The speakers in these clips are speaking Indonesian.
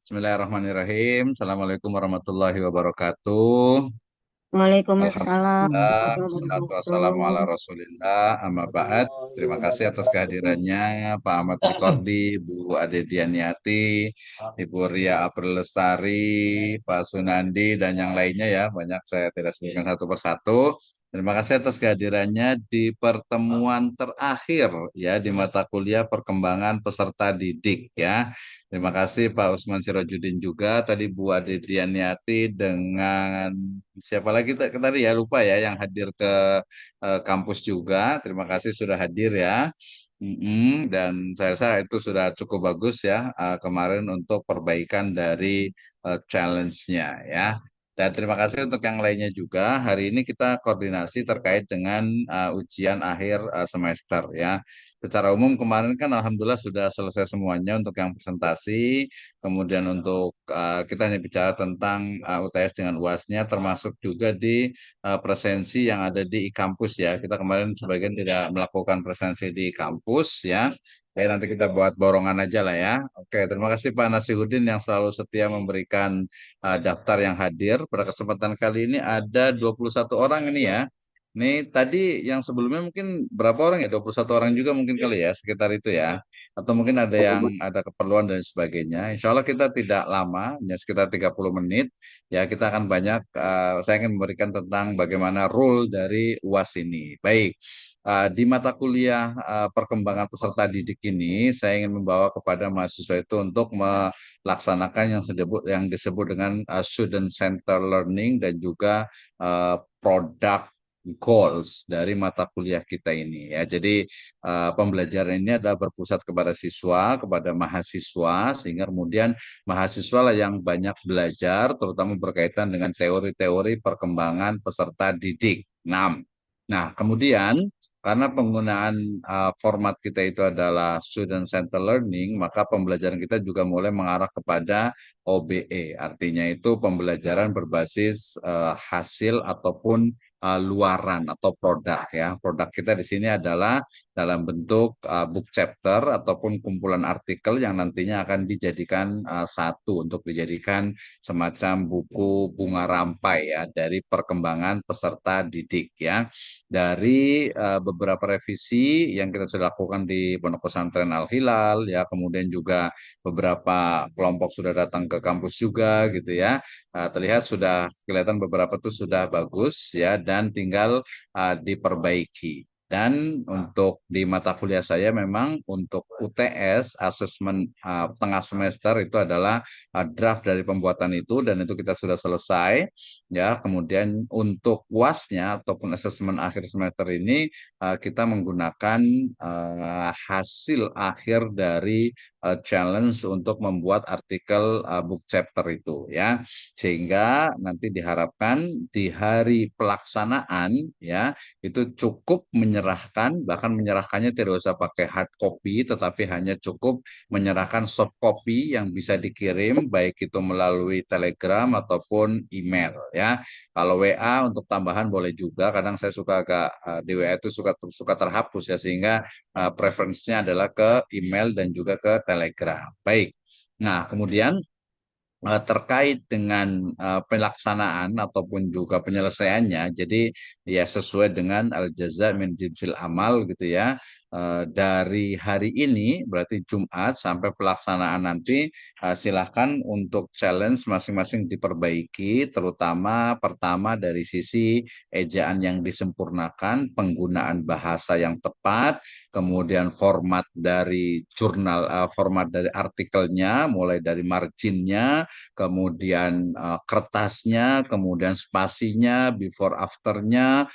Bismillahirrahmanirrahim. Assalamualaikum warahmatullahi wabarakatuh. Waalaikumsalam Alhamdulillah, warahmatullahi salatu wassalamu ala wabarakatuh. Rasulillah, amma ba'd. Terima kasih atas kehadirannya Pak Ahmad Rikordi, Bu Ade Dianiati, Ibu Ria April Lestari, Pak Sunandi, dan yang lainnya ya. Banyak saya tidak sebutkan satu persatu. Terima kasih atas kehadirannya di pertemuan terakhir ya di mata kuliah perkembangan peserta didik ya. Terima kasih Pak Usman Sirojudin juga, tadi Bu Ade Dianiati dengan siapa lagi tadi ya lupa ya yang hadir ke kampus juga. Terima kasih sudah hadir ya. Dan saya rasa itu sudah cukup bagus ya kemarin untuk perbaikan dari challenge-nya ya. Dan terima kasih untuk yang lainnya juga. Hari ini kita koordinasi terkait dengan ujian akhir semester ya. Secara umum kemarin kan alhamdulillah sudah selesai semuanya untuk yang presentasi. Kemudian untuk kita hanya bicara tentang UTS dengan UASnya, termasuk juga di presensi yang ada di kampus ya. Kita kemarin sebagian tidak melakukan presensi di kampus ya. Oke, nanti kita buat borongan aja lah ya. Oke, terima kasih Pak Nasrihuddin yang selalu setia memberikan daftar yang hadir. Pada kesempatan kali ini ada 21 orang ini ya. Ini tadi yang sebelumnya mungkin berapa orang ya? 21 orang juga mungkin kali ya, sekitar itu ya. Atau mungkin ada yang ada keperluan dan sebagainya. Insya Allah kita tidak lama, hanya sekitar 30 menit. Ya, kita akan banyak, saya ingin memberikan tentang bagaimana role dari UAS ini. Baik, di mata kuliah perkembangan peserta didik ini, saya ingin membawa kepada mahasiswa itu untuk melaksanakan yang disebut dengan student center learning dan juga product goals dari mata kuliah kita ini ya. Jadi pembelajaran ini adalah berpusat kepada siswa, kepada mahasiswa sehingga kemudian mahasiswa lah yang banyak belajar terutama berkaitan dengan teori-teori perkembangan peserta didik. 6. Nah, kemudian karena penggunaan format kita itu adalah student center learning, maka pembelajaran kita juga mulai mengarah kepada OBE. Artinya itu pembelajaran berbasis hasil ataupun luaran atau produk ya. Produk kita di sini adalah dalam bentuk book chapter ataupun kumpulan artikel yang nantinya akan dijadikan satu untuk dijadikan semacam buku bunga rampai ya dari perkembangan peserta didik ya. Dari beberapa revisi yang kita sudah lakukan di Pondok Pesantren Al Hilal ya, kemudian juga beberapa kelompok sudah datang ke kampus juga gitu ya. Terlihat sudah kelihatan beberapa itu sudah bagus ya dan tinggal diperbaiki. Dan untuk di mata kuliah saya memang untuk UTS asesmen tengah semester itu adalah draft dari pembuatan itu dan itu kita sudah selesai ya. Kemudian untuk UASnya ataupun asesmen akhir semester ini kita menggunakan hasil akhir dari challenge untuk membuat artikel book chapter itu ya, sehingga nanti diharapkan di hari pelaksanaan ya itu cukup menyerahkan, bahkan menyerahkannya tidak usah pakai hard copy tetapi hanya cukup menyerahkan soft copy yang bisa dikirim baik itu melalui Telegram ataupun email ya. Kalau WA untuk tambahan boleh juga, kadang saya suka agak di WA itu suka suka terhapus ya, sehingga preferensinya adalah ke email dan juga ke Telegram. Baik. Nah, kemudian terkait dengan pelaksanaan ataupun juga penyelesaiannya. Jadi ya sesuai dengan al-jaza min jinsil amal gitu ya. Dari hari ini berarti Jumat sampai pelaksanaan nanti silahkan untuk challenge masing-masing diperbaiki, terutama pertama dari sisi ejaan yang disempurnakan, penggunaan bahasa yang tepat, kemudian format dari artikelnya, mulai dari marginnya, kemudian kertasnya, kemudian spasinya, before afternya,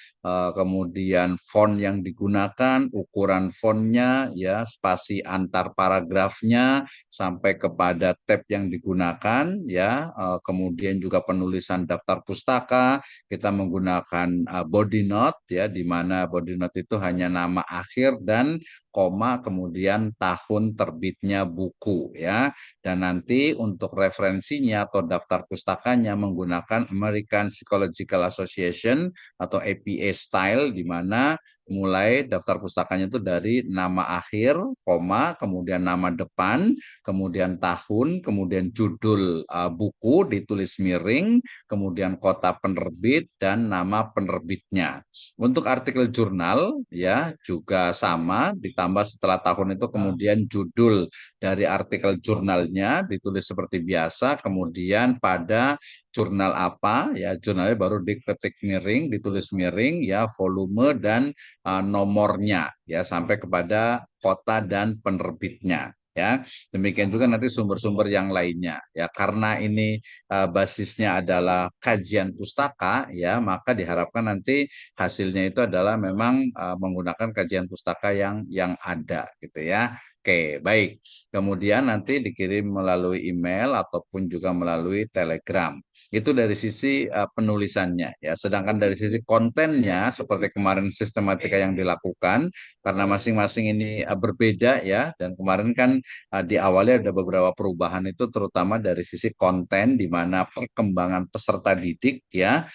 kemudian font yang digunakan, ukuran fontnya, ya, spasi antar paragrafnya, sampai kepada tab yang digunakan, ya, kemudian juga penulisan daftar pustaka, kita menggunakan body note, ya, di mana body note itu hanya nama akhir dan koma kemudian tahun terbitnya buku ya. Dan nanti untuk referensinya atau daftar pustakanya menggunakan American Psychological Association atau APA style, di mana mulai daftar pustakanya itu dari nama akhir, koma, kemudian nama depan, kemudian tahun, kemudian judul buku ditulis miring, kemudian kota penerbit dan nama penerbitnya. Untuk artikel jurnal ya juga sama, ditambah setelah tahun itu kemudian judul dari artikel jurnalnya ditulis seperti biasa, kemudian pada jurnal apa ya, jurnalnya baru diketik miring, ditulis miring ya, volume dan nomornya ya, sampai kepada kota dan penerbitnya ya. Demikian juga nanti sumber-sumber yang lainnya ya, karena ini basisnya adalah kajian pustaka ya, maka diharapkan nanti hasilnya itu adalah memang menggunakan kajian pustaka yang ada gitu ya. Oke, baik. Kemudian nanti dikirim melalui email ataupun juga melalui Telegram. Itu dari sisi penulisannya ya. Sedangkan dari sisi kontennya seperti kemarin sistematika yang dilakukan, karena masing-masing ini berbeda ya, dan kemarin kan di awalnya ada beberapa perubahan itu terutama dari sisi konten di mana perkembangan peserta didik ya,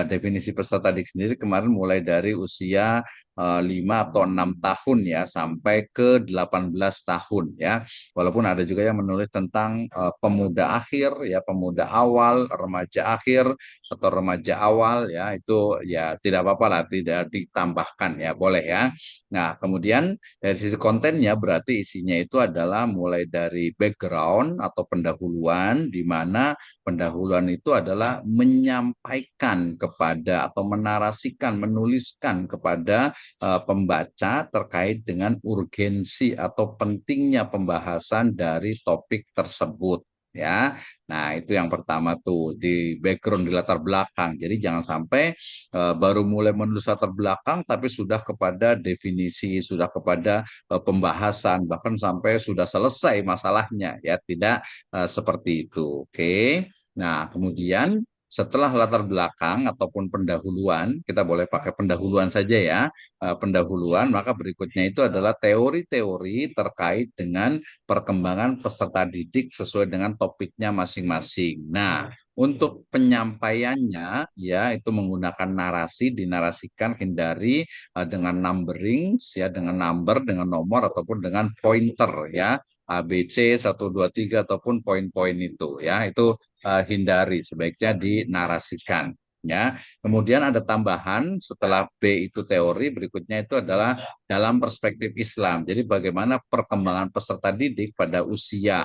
definisi peserta didik sendiri kemarin mulai dari usia 5 atau 6 tahun ya sampai ke 18 tahun ya. Walaupun ada juga yang menulis tentang pemuda akhir ya, pemuda awal, remaja akhir atau remaja awal ya, itu ya tidak apa-apa lah, tidak ditambahkan ya, boleh ya. Nah, kemudian dari sisi kontennya berarti isinya itu adalah mulai dari background atau pendahuluan, di mana pendahuluan itu adalah menyampaikan kepada atau menarasikan, menuliskan kepada pembaca terkait dengan urgensi atau pentingnya pembahasan dari topik tersebut ya. Nah, itu yang pertama tuh di background, di latar belakang. Jadi jangan sampai baru mulai menulis latar belakang tapi sudah kepada definisi, sudah kepada pembahasan, bahkan sampai sudah selesai masalahnya ya. Tidak seperti itu. Oke. Nah, kemudian setelah latar belakang ataupun pendahuluan, kita boleh pakai pendahuluan saja ya, pendahuluan, maka berikutnya itu adalah teori-teori terkait dengan perkembangan peserta didik sesuai dengan topiknya masing-masing. Nah, untuk penyampaiannya ya itu menggunakan narasi, dinarasikan, hindari dengan numbering ya, dengan number, dengan nomor ataupun dengan pointer ya. A, B, C, 1, 2, 3 ataupun poin-poin itu ya. Itu hindari, sebaiknya dinarasikan ya. Kemudian ada tambahan setelah B itu teori, berikutnya itu adalah dalam perspektif Islam. Jadi bagaimana perkembangan peserta didik pada usia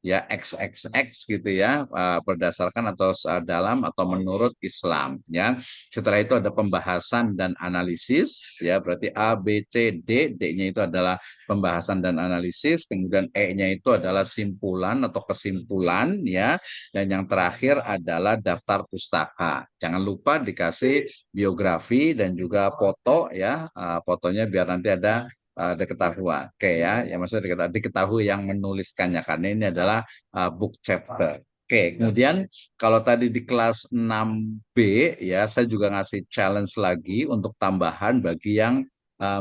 ya XXX gitu ya, berdasarkan atau dalam atau menurut Islam ya. Setelah itu ada pembahasan dan analisis ya, berarti A, B, C, D, D-nya itu adalah pembahasan dan analisis, kemudian E-nya itu adalah simpulan atau kesimpulan ya, dan yang terakhir adalah daftar pustaka. Jangan lupa dikasih biografi dan juga foto ya, fotonya biar nanti ada diketahui. Oke ya, ya maksudnya diketahui yang menuliskannya, karena ini adalah book chapter. Oke, kemudian kalau tadi di kelas 6B ya, saya juga ngasih challenge lagi untuk tambahan bagi yang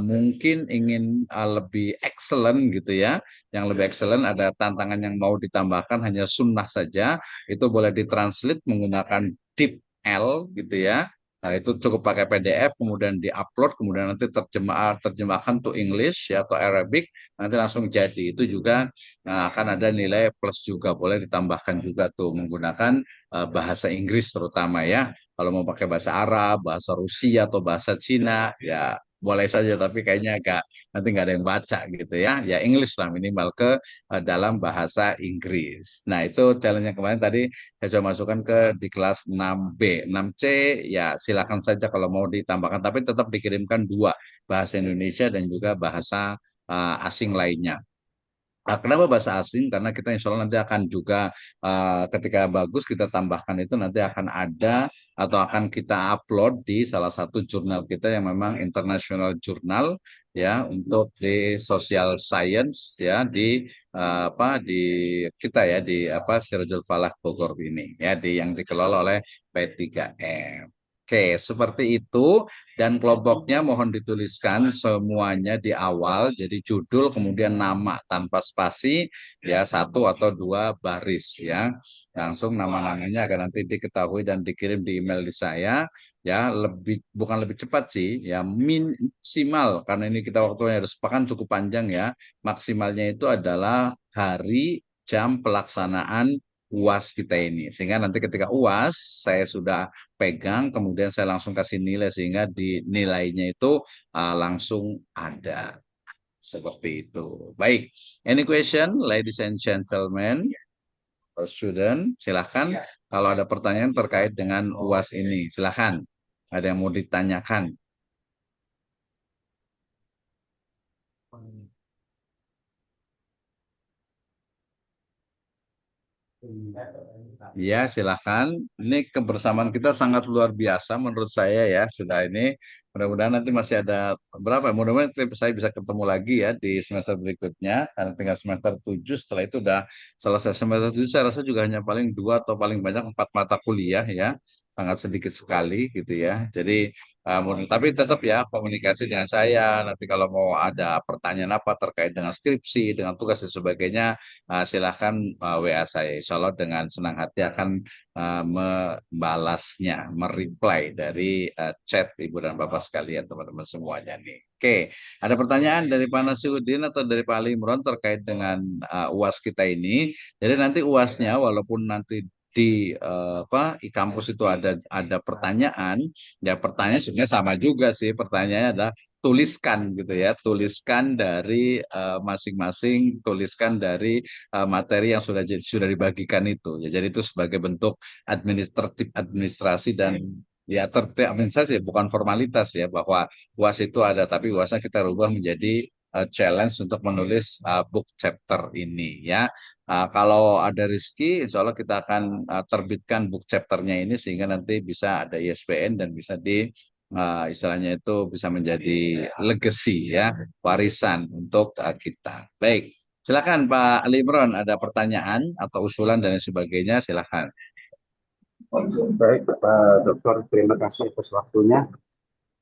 mungkin ingin lebih excellent gitu ya. Yang lebih excellent, ada tantangan yang mau ditambahkan hanya sunnah saja, itu boleh ditranslate menggunakan DeepL gitu ya. Nah, itu cukup pakai PDF, kemudian diupload, kemudian nanti terjemahkan to English ya atau Arabic, nanti langsung jadi. Itu juga akan ada nilai plus juga, boleh ditambahkan juga tuh menggunakan bahasa Inggris terutama ya. Kalau mau pakai bahasa Arab, bahasa Rusia atau bahasa Cina ya boleh saja, tapi kayaknya agak nanti nggak ada yang baca gitu ya. Ya English lah minimal ke dalam bahasa Inggris. Nah, itu challenge yang kemarin tadi saya coba masukkan ke di kelas 6B. 6C ya silakan saja kalau mau ditambahkan, tapi tetap dikirimkan dua, bahasa Indonesia dan juga bahasa asing lainnya. Kenapa bahasa asing? Karena kita insya Allah nanti akan juga ketika bagus kita tambahkan itu nanti akan ada atau akan kita upload di salah satu jurnal kita yang memang international jurnal ya, untuk di social science ya, di apa di kita ya, di apa Sirajul Falah Bogor ini ya, di yang dikelola oleh P3M. Oke, seperti itu. Dan kelompoknya mohon dituliskan semuanya di awal. Jadi judul, kemudian nama tanpa spasi, ya satu atau dua baris ya. Langsung nama-namanya akan nanti diketahui dan dikirim di email di saya. Ya, lebih bukan lebih cepat sih, ya maksimal karena ini kita waktunya harus sepakan cukup panjang ya. Maksimalnya itu adalah hari jam pelaksanaan UAS kita ini. Sehingga nanti ketika UAS saya sudah pegang, kemudian saya langsung kasih nilai sehingga di nilainya itu langsung ada seperti itu. Baik, any question, ladies and gentlemen, or student, silahkan. Kalau ada pertanyaan terkait dengan UAS ini, silahkan. Ada yang mau ditanyakan? Ya, silahkan. Ini kebersamaan kita sangat luar biasa menurut saya ya. Sudah ini, mudah-mudahan nanti masih ada berapa? Mudah-mudahan saya bisa ketemu lagi ya di semester berikutnya. Karena tinggal semester 7, setelah itu udah selesai semester 7. Saya rasa juga hanya paling dua atau paling banyak 4 mata kuliah ya. Sangat sedikit sekali gitu ya. Jadi, tapi tetap ya komunikasi dengan saya. Nanti kalau mau ada pertanyaan apa terkait dengan skripsi, dengan tugas dan sebagainya, silahkan WA saya. Insya Allah dengan senang hati akan membalasnya, mereply dari chat Ibu dan Bapak sekalian, teman-teman semuanya nih. Oke, ada pertanyaan dari Pak Nasiruddin atau dari Pak Ali Imron terkait dengan UAS kita ini. Jadi nanti UASnya walaupun nanti di apa di kampus itu ada pertanyaan, ya pertanyaan sebenarnya sama juga sih. Pertanyaannya adalah tuliskan gitu ya, tuliskan dari masing-masing, tuliskan dari materi yang sudah dibagikan itu. Ya, jadi itu sebagai bentuk administratif administrasi dan ya tertib administrasi bukan formalitas ya bahwa UAS itu ada tapi UASnya kita rubah menjadi challenge untuk menulis book chapter ini ya. Kalau ada rezeki, insya Allah kita akan terbitkan book chapternya ini sehingga nanti bisa ada ISBN dan bisa istilahnya itu bisa menjadi legacy ya, warisan untuk kita. Baik. Silakan Pak Ali Imron, ada pertanyaan atau usulan dan lain sebagainya, silakan. Baik, Pak Dokter, terima kasih atas waktunya.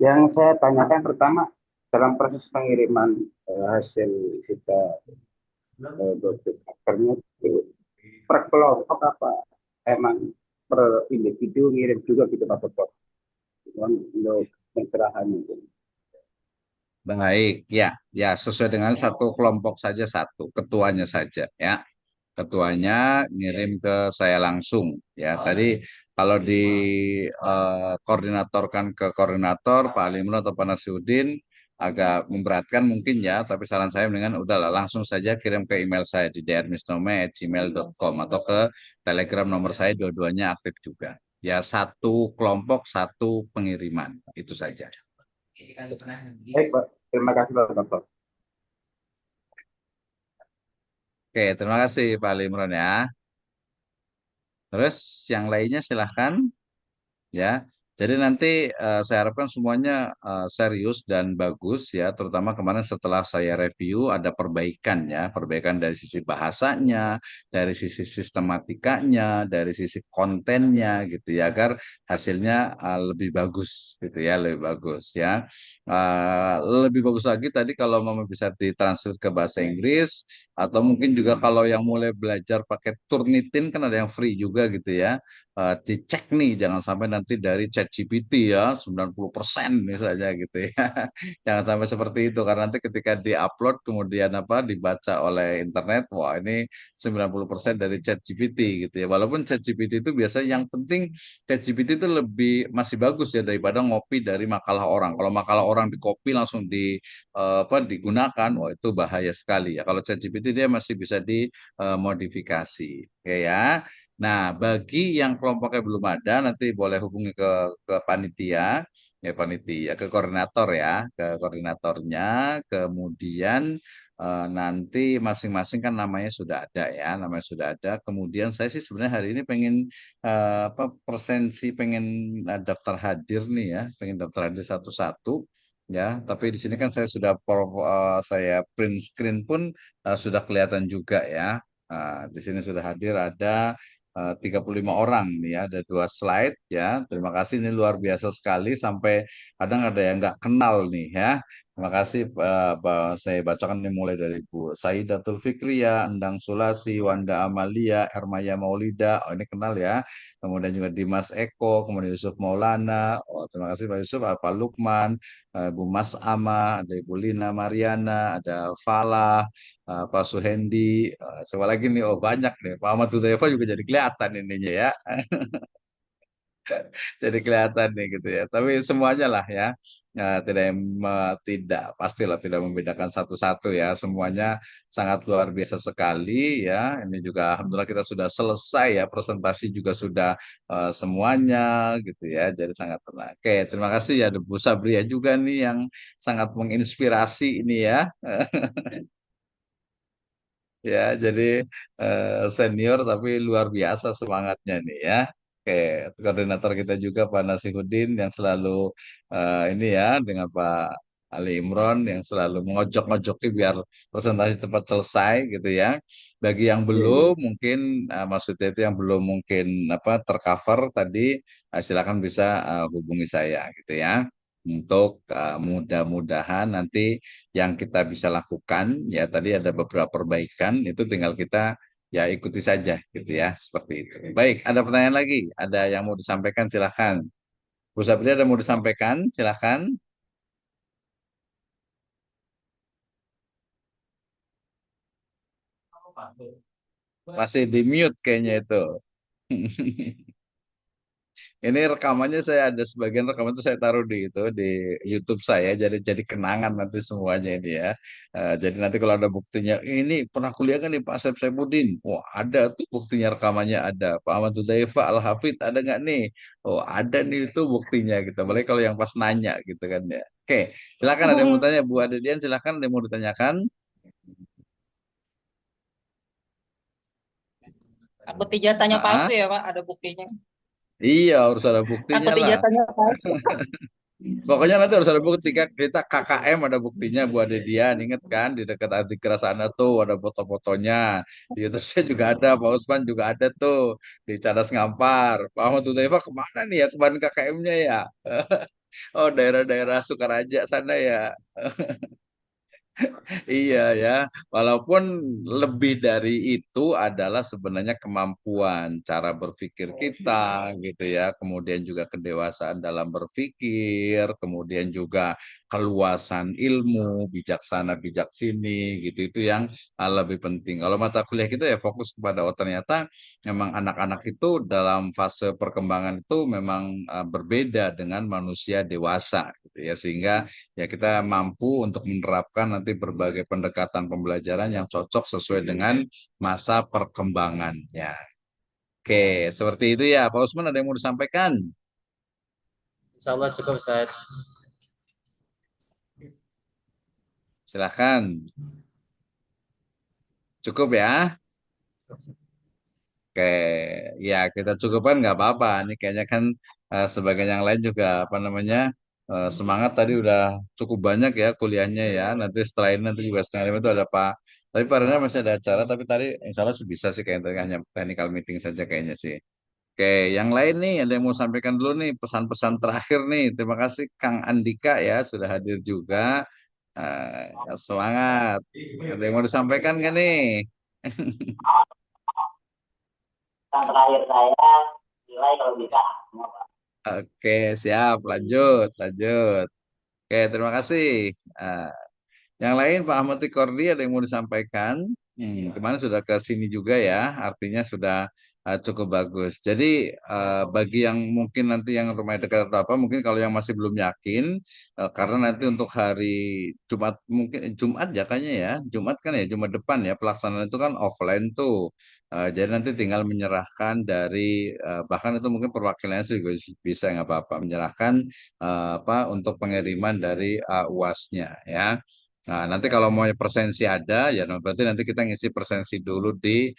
Yang saya tanyakan pertama, dalam proses pengiriman hasil kita dosis akhirnya itu per kelompok apa emang per individu ngirim juga gitu Pak Dokter untuk pencerahan itu. Baik, ya, ya sesuai dengan satu kelompok saja satu, ketuanya saja ya. Ketuanya ngirim ke saya langsung ya. Tadi kalau di koordinatorkan ke koordinator Pak Ali Imron atau Pak Nasiruddin agak memberatkan mungkin ya, tapi saran saya dengan udahlah langsung saja kirim ke email saya di drmisnome@gmail.com atau ke Telegram nomor saya dua-duanya aktif juga. Ya satu kelompok satu pengiriman itu saja. Baik, Pak. Terima kasih Pak Dokter. Oke, terima kasih Pak Ali Imron ya. Terus yang lainnya silahkan. Ya. Jadi nanti saya harapkan semuanya serius dan bagus ya, terutama kemarin setelah saya review ada perbaikan ya, perbaikan dari sisi bahasanya, dari sisi sistematikanya, dari sisi kontennya gitu ya, agar hasilnya lebih bagus gitu ya, lebih bagus ya. Lebih bagus lagi tadi kalau mau bisa ditranslate ke bahasa Inggris atau mungkin juga kalau yang mulai belajar pakai Turnitin kan ada yang free juga gitu ya, dicek nih jangan sampai nanti dari ChatGPT ya 90% misalnya gitu ya. Jangan sampai seperti itu karena nanti ketika diupload kemudian apa dibaca oleh internet, wah ini 90% dari ChatGPT gitu ya. Walaupun ChatGPT itu biasanya yang penting ChatGPT itu lebih masih bagus ya daripada ngopi dari makalah orang. Kalau makalah orang di copy langsung apa digunakan, wah itu bahaya sekali ya. Kalau ChatGPT dia masih bisa dimodifikasi. Oke ya. Nah, bagi yang kelompoknya belum ada, nanti boleh hubungi ke panitia, ya panitia, ke koordinator ya, ke koordinatornya. Kemudian nanti masing-masing kan namanya sudah ada ya, namanya sudah ada. Kemudian saya sih sebenarnya hari ini pengen apa presensi, pengen daftar hadir nih ya, pengen daftar hadir satu-satu. Ya, tapi di sini kan saya sudah saya print screen pun sudah kelihatan juga ya. Di sini sudah hadir ada 35 orang nih ya, ada 2 slide ya. Terima kasih, ini luar biasa sekali sampai kadang ada yang nggak kenal nih ya. Terima kasih, saya bacakan nih mulai dari Bu Saidatul Fikriya, Endang Sulasi, Wanda Amalia, Hermaya Maulida, oh ini kenal ya. Kemudian juga Dimas Eko, kemudian Yusuf Maulana, oh terima kasih Pak Yusuf, Pak Lukman, Bu Mas Ama, ada Ibu Lina Mariana, ada Falah, Pak Suhendi, siapa lagi nih? Oh banyak nih. Pak Ahmad Hudayfa juga jadi kelihatan ininya ya. Jadi kelihatan nih gitu ya. Tapi semuanya lah ya, tidak tidak pastilah tidak membedakan satu-satu ya. Semuanya sangat luar biasa sekali ya. Ini juga alhamdulillah kita sudah selesai ya, presentasi juga sudah semuanya gitu ya. Jadi sangat tenang. Oke, terima kasih ya ada Bu Sabria juga nih yang sangat menginspirasi ini ya. Ya, jadi senior tapi luar biasa semangatnya nih ya. Oke, koordinator kita juga Pak Nasihuddin yang selalu ini ya dengan Pak Ali Imron yang selalu mengojok-ngojoki biar presentasi cepat selesai gitu ya. Bagi yang Iya, iya. belum mungkin maksudnya itu yang belum mungkin apa tercover tadi, silakan bisa hubungi saya gitu ya. Untuk mudah-mudahan nanti yang kita bisa lakukan ya tadi ada beberapa perbaikan itu tinggal kita ya ikuti saja gitu ya seperti itu. Baik, ada pertanyaan lagi? Ada yang mau disampaikan silahkan. Bu Sabri ada mau disampaikan silahkan. Masih di mute kayaknya itu. Ini rekamannya saya ada sebagian rekaman itu saya taruh di itu di YouTube saya jadi kenangan nanti semuanya ini ya. Jadi nanti kalau ada buktinya ini pernah kuliah kan nih Pak Asep Saifuddin. Wah ada tuh buktinya rekamannya ada. Pak Ahmad Hudzaifah Al Hafid ada nggak nih? Oh ada nih itu buktinya gitu. Boleh kalau yang pas nanya gitu kan ya. Oke, silakan ada yang mau tanya Bu Adedian silakan ada yang mau ditanyakan. Takut ijazahnya Ah, palsu ya Pak, ada buktinya. iya harus ada buktinya Takut lah. ijazahnya palsu. Pokoknya nanti harus ada bukti kita KKM ada buktinya Bu Adedian inget kan di dekat Adikra sana tuh ada foto-fotonya di YouTube saya juga ada Pak Usman juga ada tuh di Cadas Ngampar Pak Ahmad Hudzaifah kemana nih ya kemarin KKM-nya ya oh daerah-daerah Sukaraja sana ya. Iya ya, walaupun lebih dari itu adalah sebenarnya kemampuan cara berpikir kita gitu ya, kemudian juga kedewasaan dalam berpikir, kemudian juga keluasan ilmu, bijaksana bijak sini gitu itu yang lebih penting. Kalau mata kuliah kita ya fokus kepada oh ternyata memang anak-anak itu dalam fase perkembangan itu memang berbeda dengan manusia dewasa gitu ya, sehingga ya kita mampu untuk menerapkan nanti berbagai pendekatan pembelajaran yang cocok sesuai dengan masa perkembangannya. Oke, seperti itu ya. Pak Usman ada yang mau disampaikan? Insya Allah cukup Ustaz. Silahkan. Cukup ya. Oke, ya kita cukupkan nggak apa-apa. Ini kayaknya kan sebagian yang lain juga apa namanya semangat tadi udah cukup banyak ya kuliahnya ya. Nanti setelah ini nanti juga setengah lima itu ada Pak. Tapi Pak Rena masih ada acara. Tapi tadi insya Allah bisa sih kayaknya tadi hanya technical meeting saja kayaknya sih. Oke, yang lain nih ada yang mau sampaikan dulu nih pesan-pesan terakhir nih. Terima kasih Kang Andika ya sudah hadir juga. Ya, semangat. Ada yang mau disampaikan nggak nih? Yang terakhir saya nilai kalau bisa. Oke, siap. Lanjut, lanjut. Oke, terima kasih. Ah, yang lain Pak Ahmad Tikordi ada yang mau disampaikan? Kemarin sudah ke sini juga ya, artinya sudah cukup bagus. Jadi bagi yang mungkin nanti yang rumah dekat atau apa, mungkin kalau yang masih belum yakin, karena nanti untuk hari Jumat mungkin Jumat ya kayaknya ya, Jumat kan ya Jumat depan ya pelaksanaan itu kan offline tuh. Jadi nanti tinggal menyerahkan dari bahkan itu mungkin perwakilannya sih juga bisa nggak apa-apa menyerahkan apa untuk pengiriman dari UAS-nya ya. Nah, nanti kalau mau presensi ada, ya no, berarti nanti kita ngisi presensi dulu di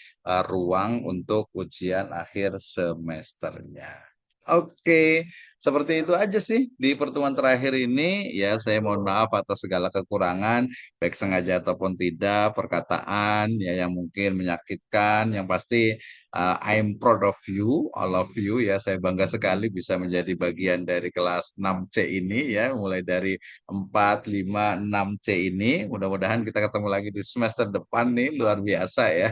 ruang untuk ujian akhir semesternya. Oke, seperti itu aja sih di pertemuan terakhir ini. Ya, saya mohon maaf atas segala kekurangan, baik sengaja ataupun tidak, perkataan ya yang mungkin menyakitkan. Yang pasti, I'm proud of you, all of you ya. Saya bangga sekali bisa menjadi bagian dari kelas 6C ini ya, mulai dari 4, 5, 6C ini. Mudah-mudahan kita ketemu lagi di semester depan nih, luar biasa ya.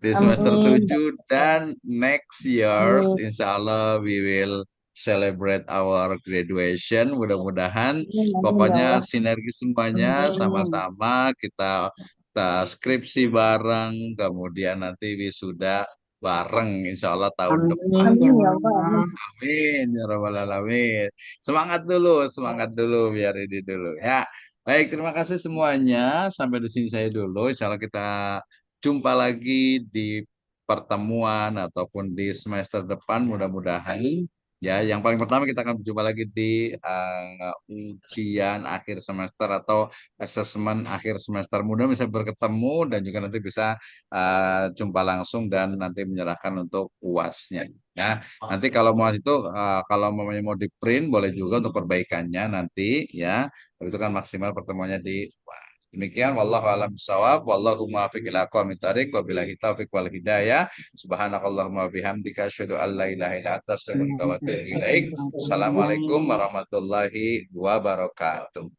Di semester Amin. 7 dan next years Amin. insya Allah we will celebrate our graduation. Mudah-mudahan Amin. Amin ya pokoknya Allah. sinergi semuanya Amin. sama-sama kita skripsi bareng, kemudian nanti wisuda bareng insya Allah tahun Amin depan. ya Allah. Amin ya rabbal alamin. Semangat dulu biar ini dulu ya. Baik, terima kasih semuanya. Sampai di sini saya dulu. Insya Allah kita jumpa lagi di pertemuan ataupun di semester depan mudah-mudahan. Ya, yang paling pertama kita akan berjumpa lagi di ujian akhir semester atau asesmen akhir semester. Mudah bisa berketemu dan juga nanti bisa jumpa langsung dan nanti menyerahkan untuk UASnya. Ya, nanti kalau mau itu kalau mau di print boleh juga untuk perbaikannya nanti ya. Itu kan maksimal pertemuannya di UAS. Demikian wallahu a'lam bishawab wallahu muwaffiq ila aqwamit thoriq wabillahi taufiq wal hidayah. Subhanakallahumma bihamdika asyhadu an la ilaha illa anta astaghfiruka wa atubu ilaik. Assalamualaikum warahmatullahi wabarakatuh.